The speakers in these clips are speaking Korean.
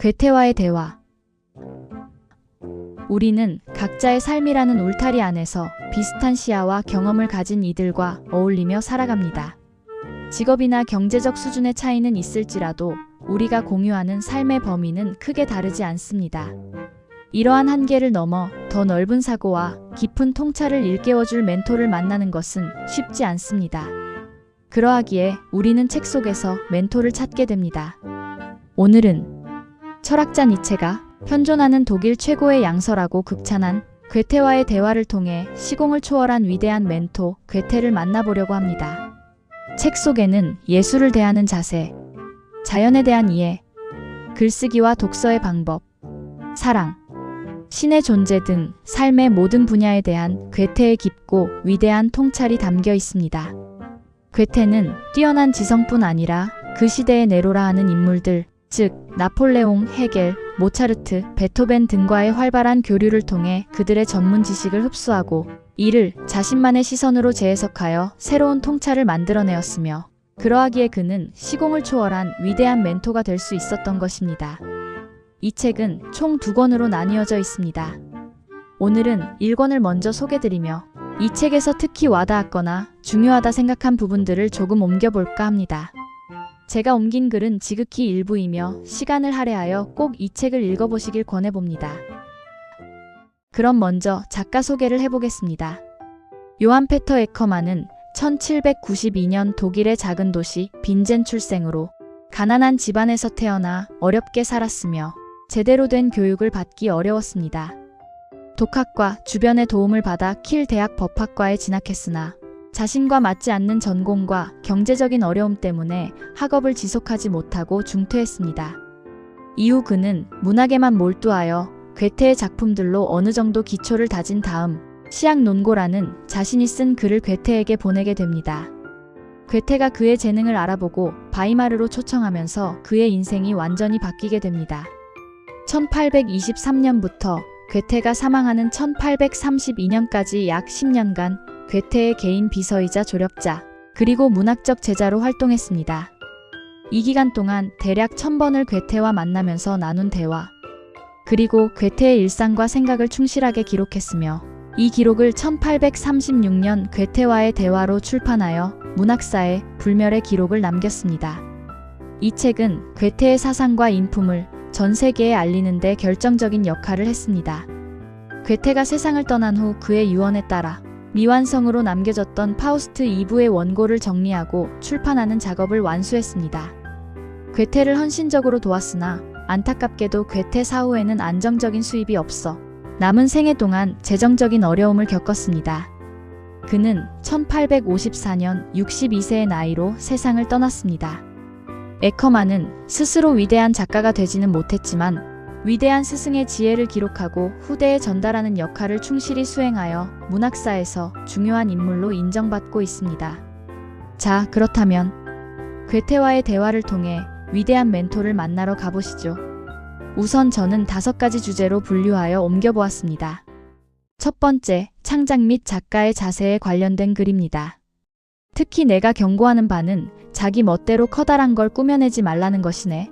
괴테와의 대화. 우리는 각자의 삶이라는 울타리 안에서 비슷한 시야와 경험을 가진 이들과 어울리며 살아갑니다. 직업이나 경제적 수준의 차이는 있을지라도 우리가 공유하는 삶의 범위는 크게 다르지 않습니다. 이러한 한계를 넘어 더 넓은 사고와 깊은 통찰을 일깨워줄 멘토를 만나는 것은 쉽지 않습니다. 그러하기에 우리는 책 속에서 멘토를 찾게 됩니다. 오늘은 철학자 니체가 현존하는 독일 최고의 양서라고 극찬한 괴테와의 대화를 통해 시공을 초월한 위대한 멘토 괴테를 만나보려고 합니다. 책 속에는 예술을 대하는 자세, 자연에 대한 이해, 글쓰기와 독서의 방법, 사랑, 신의 존재 등 삶의 모든 분야에 대한 괴테의 깊고 위대한 통찰이 담겨 있습니다. 괴테는 뛰어난 지성뿐 아니라 그 시대의 네로라 하는 인물들, 즉 나폴레옹, 헤겔, 모차르트, 베토벤 등과의 활발한 교류를 통해 그들의 전문 지식을 흡수하고 이를 자신만의 시선으로 재해석하여 새로운 통찰을 만들어내었으며 그러하기에 그는 시공을 초월한 위대한 멘토가 될 수 있었던 것입니다. 이 책은 총 2권으로 나뉘어져 있습니다. 오늘은 1권을 먼저 소개드리며 이 책에서 특히 와닿았거나 중요하다 생각한 부분들을 조금 옮겨볼까 합니다. 제가 옮긴 글은 지극히 일부이며 시간을 할애하여 꼭 이 책을 읽어보시길 권해봅니다. 그럼 먼저 작가 소개를 해보겠습니다. 요한 페터 에커만은 1792년 독일의 작은 도시 빈젠 출생으로 가난한 집안에서 태어나 어렵게 살았으며 제대로 된 교육을 받기 어려웠습니다. 독학과 주변의 도움을 받아 킬 대학 법학과에 진학했으나 자신과 맞지 않는 전공과 경제적인 어려움 때문에 학업을 지속하지 못하고 중퇴했습니다. 이후 그는 문학에만 몰두하여 괴테의 작품들로 어느 정도 기초를 다진 다음 시약논고라는 자신이 쓴 글을 괴테에게 보내게 됩니다. 괴테가 그의 재능을 알아보고 바이마르로 초청하면서 그의 인생이 완전히 바뀌게 됩니다. 1823년부터 괴테가 사망하는 1832년까지 약 10년간 괴테의 개인 비서이자 조력자, 그리고 문학적 제자로 활동했습니다. 이 기간 동안 대략 1000번을 괴테와 만나면서 나눈 대화, 그리고 괴테의 일상과 생각을 충실하게 기록했으며 이 기록을 1836년 괴테와의 대화로 출판하여 문학사에 불멸의 기록을 남겼습니다. 이 책은 괴테의 사상과 인품을 전 세계에 알리는 데 결정적인 역할을 했습니다. 괴테가 세상을 떠난 후 그의 유언에 따라 미완성으로 남겨졌던 파우스트 2부의 원고를 정리하고 출판하는 작업을 완수했습니다. 괴테를 헌신적으로 도왔으나 안타깝게도 괴테 사후에는 안정적인 수입이 없어 남은 생애 동안 재정적인 어려움을 겪었습니다. 그는 1854년 62세의 나이로 세상을 떠났습니다. 에커만은 스스로 위대한 작가가 되지는 못했지만 위대한 스승의 지혜를 기록하고 후대에 전달하는 역할을 충실히 수행하여 문학사에서 중요한 인물로 인정받고 있습니다. 자, 그렇다면 괴테와의 대화를 통해 위대한 멘토를 만나러 가보시죠. 우선 저는 5가지 주제로 분류하여 옮겨보았습니다. 첫 번째, 창작 및 작가의 자세에 관련된 글입니다. 특히 내가 경고하는 바는 자기 멋대로 커다란 걸 꾸며내지 말라는 것이네.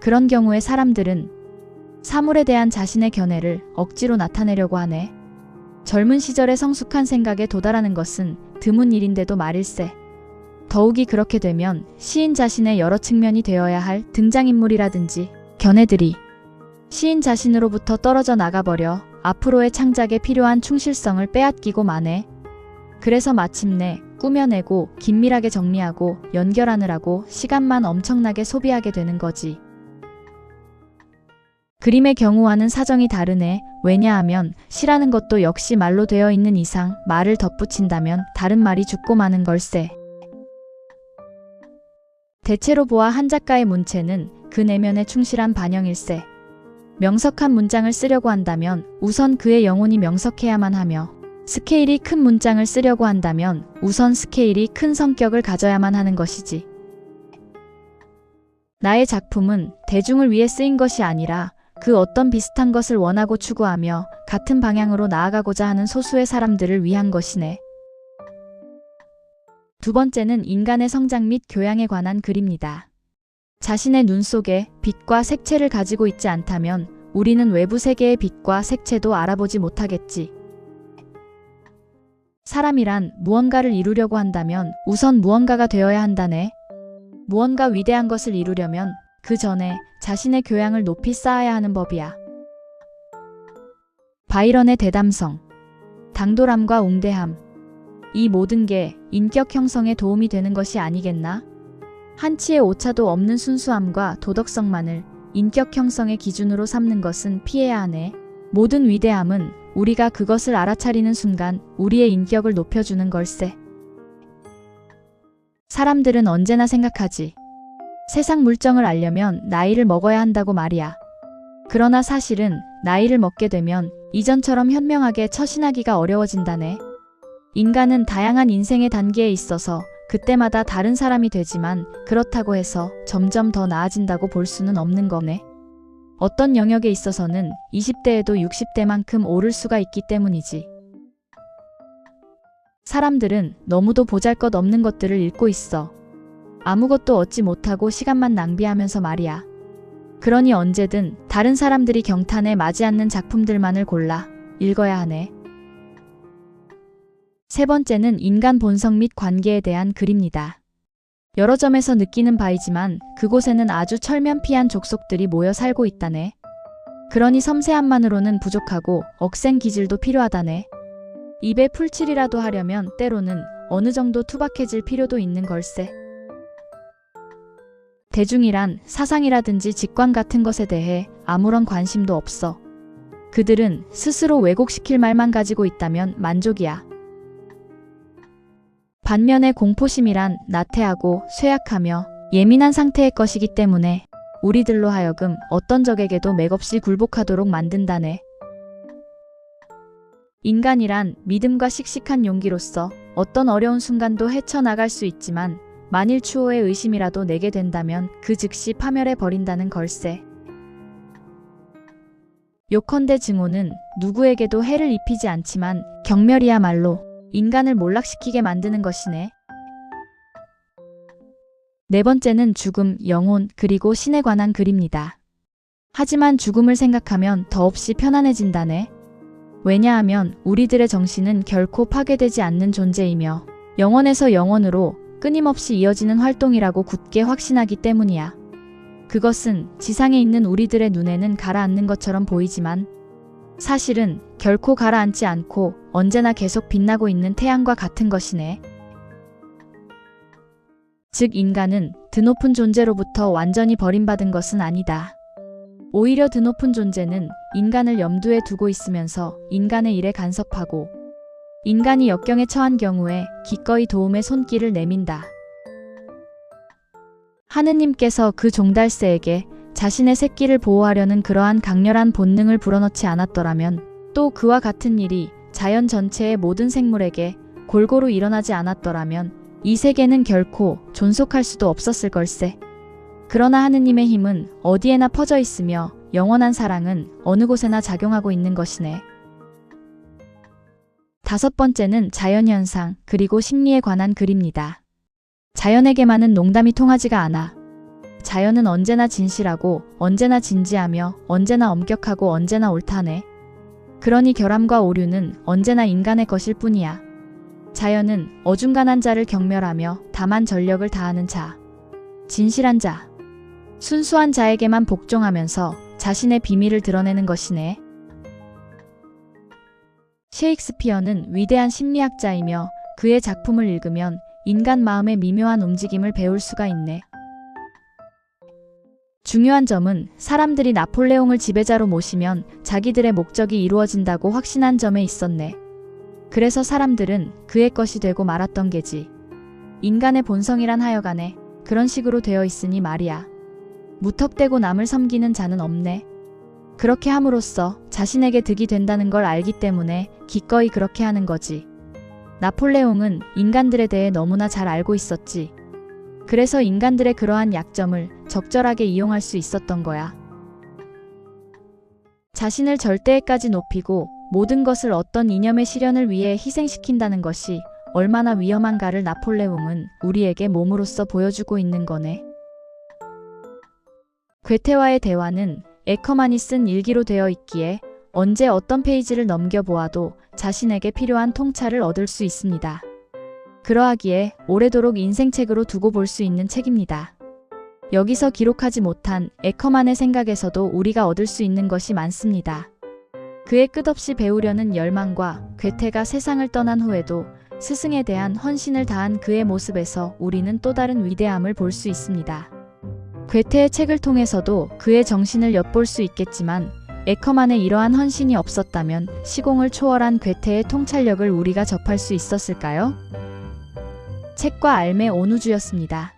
그런 경우에 사람들은 사물에 대한 자신의 견해를 억지로 나타내려고 하네. 젊은 시절의 성숙한 생각에 도달하는 것은 드문 일인데도 말일세. 더욱이 그렇게 되면 시인 자신의 여러 측면이 되어야 할 등장인물이라든지 견해들이 시인 자신으로부터 떨어져 나가버려 앞으로의 창작에 필요한 충실성을 빼앗기고 마네. 그래서 마침내 꾸며내고 긴밀하게 정리하고 연결하느라고 시간만 엄청나게 소비하게 되는 거지. 그림의 경우와는 사정이 다르네. 왜냐하면 시라는 것도 역시 말로 되어 있는 이상 말을 덧붙인다면 다른 말이 죽고 마는 걸세. 대체로 보아 한 작가의 문체는 그 내면의 충실한 반영일세. 명석한 문장을 쓰려고 한다면 우선 그의 영혼이 명석해야만 하며 스케일이 큰 문장을 쓰려고 한다면 우선 스케일이 큰 성격을 가져야만 하는 것이지. 나의 작품은 대중을 위해 쓰인 것이 아니라 그 어떤 비슷한 것을 원하고 추구하며 같은 방향으로 나아가고자 하는 소수의 사람들을 위한 것이네. 두 번째는 인간의 성장 및 교양에 관한 글입니다. 자신의 눈 속에 빛과 색채를 가지고 있지 않다면 우리는 외부 세계의 빛과 색채도 알아보지 못하겠지. 사람이란 무언가를 이루려고 한다면 우선 무언가가 되어야 한다네. 무언가 위대한 것을 이루려면 그 전에 자신의 교양을 높이 쌓아야 하는 법이야. 바이런의 대담성, 당돌함과 웅대함. 이 모든 게 인격 형성에 도움이 되는 것이 아니겠나? 한치의 오차도 없는 순수함과 도덕성만을 인격 형성의 기준으로 삼는 것은 피해야 하네. 모든 위대함은 우리가 그것을 알아차리는 순간 우리의 인격을 높여주는 걸세. 사람들은 언제나 생각하지. 세상 물정을 알려면 나이를 먹어야 한다고 말이야. 그러나 사실은 나이를 먹게 되면 이전처럼 현명하게 처신하기가 어려워진다네. 인간은 다양한 인생의 단계에 있어서 그때마다 다른 사람이 되지만 그렇다고 해서 점점 더 나아진다고 볼 수는 없는 거네. 어떤 영역에 있어서는 20대에도 60대만큼 오를 수가 있기 때문이지. 사람들은 너무도 보잘것없는 것들을 읽고 있어. 아무것도 얻지 못하고 시간만 낭비하면서 말이야. 그러니 언제든 다른 사람들이 경탄에 맞지 않는 작품들만을 골라 읽어야 하네. 세 번째는 인간 본성 및 관계에 대한 글입니다. 여러 점에서 느끼는 바이지만 그곳에는 아주 철면피한 족속들이 모여 살고 있다네. 그러니 섬세함만으로는 부족하고 억센 기질도 필요하다네. 입에 풀칠이라도 하려면 때로는 어느 정도 투박해질 필요도 있는 걸세. 대중이란 사상이라든지 직관 같은 것에 대해 아무런 관심도 없어. 그들은 스스로 왜곡시킬 말만 가지고 있다면 만족이야. 반면에 공포심이란 나태하고 쇠약하며 예민한 상태의 것이기 때문에 우리들로 하여금 어떤 적에게도 맥없이 굴복하도록 만든다네. 인간이란 믿음과 씩씩한 용기로서 어떤 어려운 순간도 헤쳐나갈 수 있지만 만일 추호의 의심이라도 내게 된다면 그 즉시 파멸해 버린다는 걸세. 요컨대 증오는 누구에게도 해를 입히지 않지만 경멸이야말로 인간을 몰락시키게 만드는 것이네. 네 번째는 죽음, 영혼, 그리고 신에 관한 글입니다. 하지만 죽음을 생각하면 더없이 편안해진다네. 왜냐하면 우리들의 정신은 결코 파괴되지 않는 존재이며 영혼에서 영혼으로 끊임없이 이어지는 활동이라고 굳게 확신하기 때문이야. 그것은 지상에 있는 우리들의 눈에는 가라앉는 것처럼 보이지만 사실은 결코 가라앉지 않고 언제나 계속 빛나고 있는 태양과 같은 것이네. 즉 인간은 드높은 존재로부터 완전히 버림받은 것은 아니다. 오히려 드높은 존재는 인간을 염두에 두고 있으면서 인간의 일에 간섭하고 인간이 역경에 처한 경우에 기꺼이 도움의 손길을 내민다. 하느님께서 그 종달새에게 자신의 새끼를 보호하려는 그러한 강렬한 본능을 불어넣지 않았더라면 또 그와 같은 일이 자연 전체의 모든 생물에게 골고루 일어나지 않았더라면 이 세계는 결코 존속할 수도 없었을 걸세. 그러나 하느님의 힘은 어디에나 퍼져 있으며 영원한 사랑은 어느 곳에나 작용하고 있는 것이네. 다섯 번째는 자연현상 그리고 심리에 관한 글입니다. 자연에게만은 농담이 통하지가 않아. 자연은 언제나 진실하고 언제나 진지하며 언제나 엄격하고 언제나 옳다네. 그러니 결함과 오류는 언제나 인간의 것일 뿐이야. 자연은 어중간한 자를 경멸하며 다만 전력을 다하는 자, 진실한 자, 순수한 자에게만 복종하면서 자신의 비밀을 드러내는 것이네. 셰익스피어는 위대한 심리학자이며 그의 작품을 읽으면 인간 마음의 미묘한 움직임을 배울 수가 있네. 중요한 점은 사람들이 나폴레옹을 지배자로 모시면 자기들의 목적이 이루어진다고 확신한 점에 있었네. 그래서 사람들은 그의 것이 되고 말았던 게지. 인간의 본성이란 하여간에 그런 식으로 되어 있으니 말이야. 무턱대고 남을 섬기는 자는 없네. 그렇게 함으로써 자신에게 득이 된다는 걸 알기 때문에 기꺼이 그렇게 하는 거지. 나폴레옹은 인간들에 대해 너무나 잘 알고 있었지. 그래서 인간들의 그러한 약점을 적절하게 이용할 수 있었던 거야. 자신을 절대에까지 높이고 모든 것을 어떤 이념의 실현을 위해 희생시킨다는 것이 얼마나 위험한가를 나폴레옹은 우리에게 몸으로써 보여주고 있는 거네. 괴테와의 대화는 에커만이 쓴 일기로 되어 있기에 언제 어떤 페이지를 넘겨보아도 자신에게 필요한 통찰을 얻을 수 있습니다. 그러하기에 오래도록 인생책으로 두고 볼 수 있는 책입니다. 여기서 기록하지 못한 에커만의 생각에서도 우리가 얻을 수 있는 것이 많습니다. 그의 끝없이 배우려는 열망과 괴테가 세상을 떠난 후에도 스승에 대한 헌신을 다한 그의 모습에서 우리는 또 다른 위대함을 볼 수 있습니다. 괴테의 책을 통해서도 그의 정신을 엿볼 수 있겠지만 에커만의 이러한 헌신이 없었다면 시공을 초월한 괴테의 통찰력을 우리가 접할 수 있었을까요? 책과 알매 온우주였습니다.